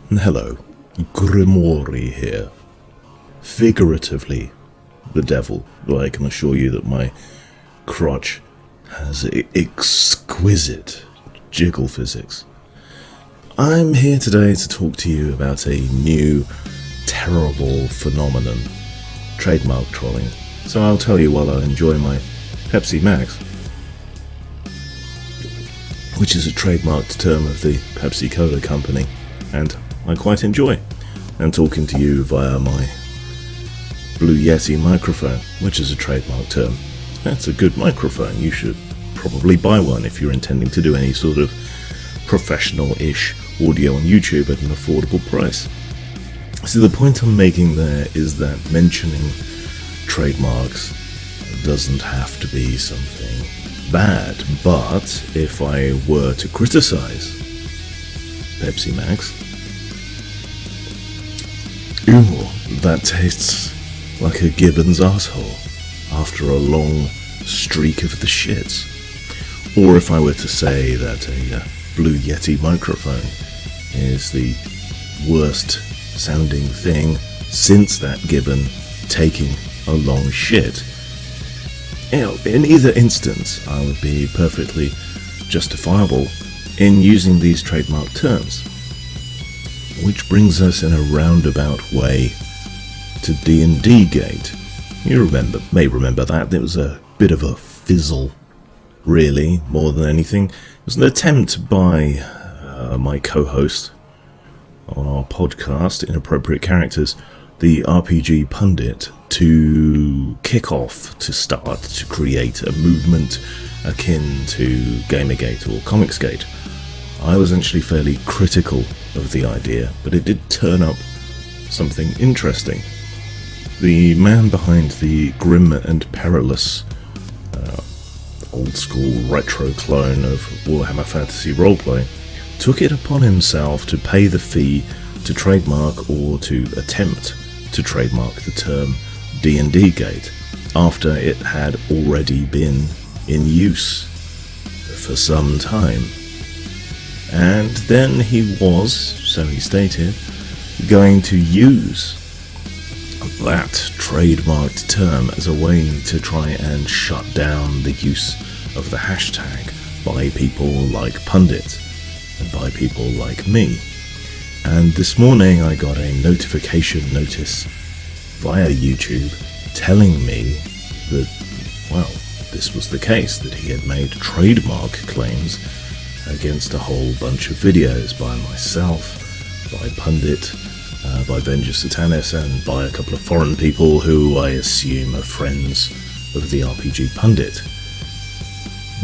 Hello, Grimoire here. Figuratively, the devil, though I can assure you that my crotch has exquisite jiggle physics. I'm here today to talk to you about a new, terrible phenomenon, trademark trolling. So I'll tell you while I enjoy my Pepsi Max, which is a trademarked term of the Pepsi Cola company, and I quite enjoy. And talking to you via my Blue Yeti microphone, which is a trademark term. That's a good microphone. You should probably buy one if you're intending to do any sort of professional-ish audio on YouTube at an affordable price. So the point I'm making there is that mentioning trademarks doesn't have to be something bad, but if I were to criticize Pepsi Max, ooh, that tastes like a gibbon's asshole after a long streak of the shits. Or if I were to say that a Blue Yeti microphone is the worst sounding thing since that gibbon taking a long shit, in either instance I would be perfectly justifiable in using these trademark terms. Which brings us in a roundabout way to D&D Gate. You may remember that. It was a bit of a fizzle, really, more than anything. It was an attempt by my co-host on our podcast, Inappropriate Characters, the RPG Pundit, to kick off, to create a movement akin to Gamergate or Comicsgate. I was actually fairly critical of the idea, but it did turn up something interesting. The man behind the Grim and Perilous old-school retroclone of Warhammer Fantasy Roleplay took it upon himself to pay the fee to trademark or to attempt to trademark the term D&D Gate after it had already been in use for some time. And then he was, so he stated, going to use that trademarked term as a way to try and shut down the use of the hashtag by people like Pundit and by people like me. And this morning I got a notification notice via YouTube telling me that, well, this was the case, that he had made trademark claims against a whole bunch of videos by myself, by Pundit, by Venger Satanis, and by a couple of foreign people who I assume are friends of the RPG Pundit.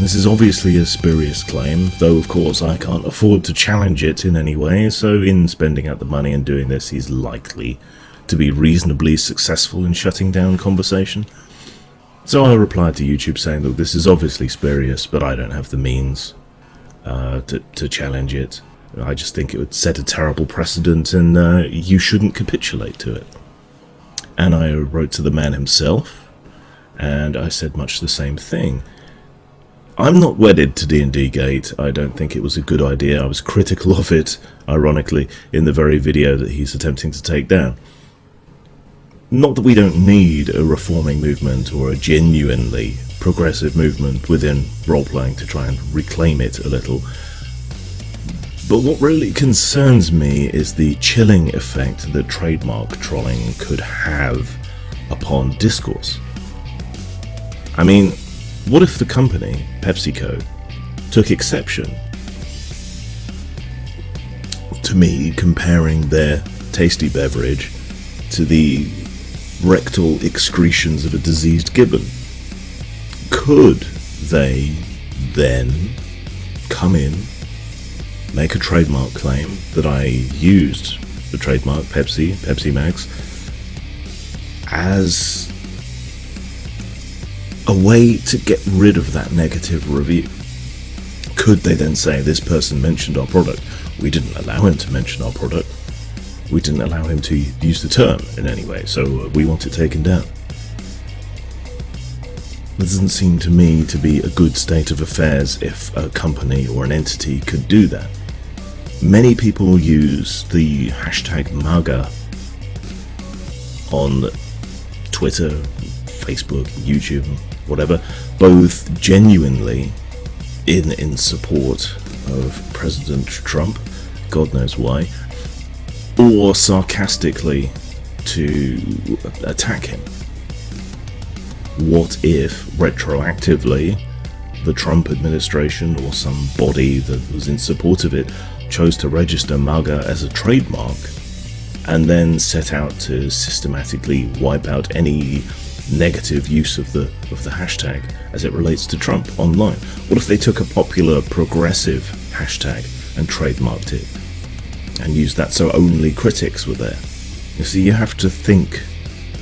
This is obviously a spurious claim, though of course I can't afford to challenge it in any way, so in spending out the money and doing this, he's likely to be reasonably successful in shutting down conversation. So I replied to YouTube saying that this is obviously spurious, but I don't have the means to challenge it. I just think it would set a terrible precedent, and you shouldn't capitulate to it. And I wrote to the man himself, and I said much the same thing. I'm not wedded to D&D Gate. I don't think it was a good idea. I was critical of it, ironically, in the very video that he's attempting to take down. Not that we don't need a reforming movement or a genuinely progressive movement within role-playing to try and reclaim it a little. But what really concerns me is the chilling effect that trademark trolling could have upon discourse. I mean, what if the company, PepsiCo, took exception to me comparing their tasty beverage to the rectal excretions of a diseased gibbon? Could they then come in, make a trademark claim that I used the trademark Pepsi Max, as a way to get rid of that negative review? Could they then say, this person mentioned our product, we didn't allow him to mention our product, we didn't allow him to use the term in any way, so we want it taken down? It doesn't seem to me to be a good state of affairs if a company or an entity could do that. Many people use the hashtag MAGA on Twitter, Facebook, YouTube, whatever, both genuinely in support of President Trump, God knows why, or sarcastically to attack him. What if, retroactively, the Trump administration or some body that was in support of it chose to register MAGA as a trademark and then set out to systematically wipe out any negative use of the hashtag as it relates to Trump online? What if they took a popular progressive hashtag and trademarked it and used that so only critics were there? You see, you have to think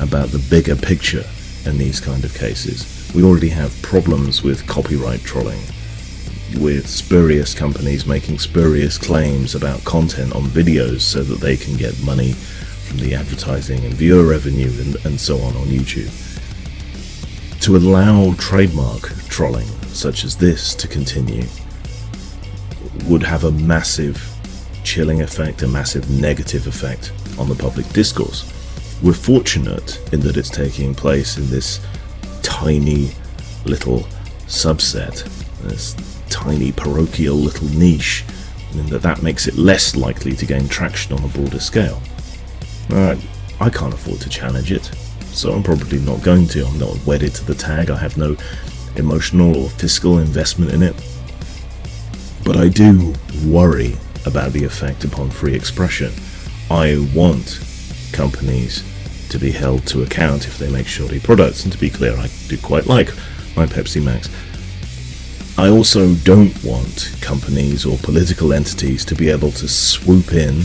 about the bigger picture in these kind of cases. We already have problems with copyright trolling, with spurious companies making spurious claims about content on videos so that they can get money from the advertising and viewer revenue and so on YouTube. To allow trademark trolling such as this to continue would have a massive chilling effect, a massive negative effect on the public discourse. We're fortunate in that it's taking place in this tiny little subset, this tiny parochial little niche, and that makes it less likely to gain traction on a broader scale. I can't afford to challenge it, so I'm probably not going to. I'm not wedded to the tag. I have no emotional or fiscal investment in it. But I do worry about the effect upon free expression. I want companies to be held to account if they make shoddy products, and to be clear, I do quite like my Pepsi Max. I also don't want companies or political entities to be able to swoop in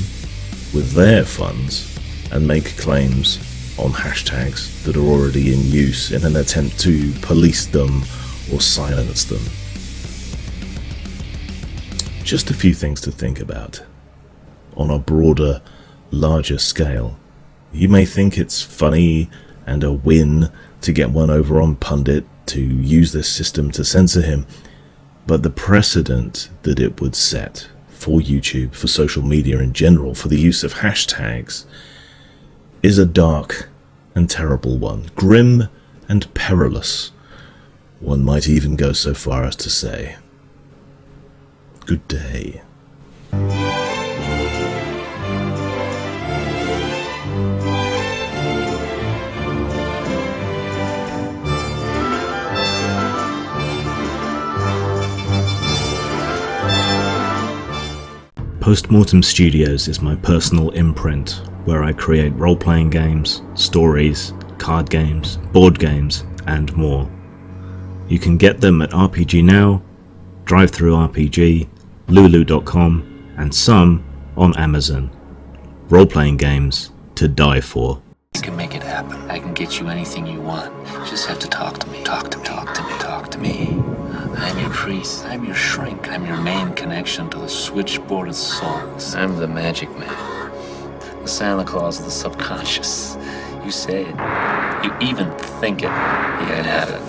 with their funds and make claims on hashtags that are already in use in an attempt to police them or silence them. Just a few things to think about. On a broader, larger scale, you may think it's funny and a win to get one over on Pundit to use this system to censor him, but the precedent that it would set for YouTube, for social media in general, for the use of hashtags, is a dark and terrible one, grim and perilous. One might even go so far as to say, good day. Postmortem Studios is my personal imprint where I create role-playing games, stories, card games, board games, and more. You can get them at RPG Now, DriveThruRPG, Lulu.com, and some on Amazon. Role-playing games to die for. I can make it happen. I can get you anything you want. You just have to talk to me. Talk to me. Talk to me. Talk to me. I'm your priest. I'm your shrink. I'm your main connection to the switchboard of souls. I'm the magic man. The Santa Claus of the subconscious. You say it. You even think it. You can have it.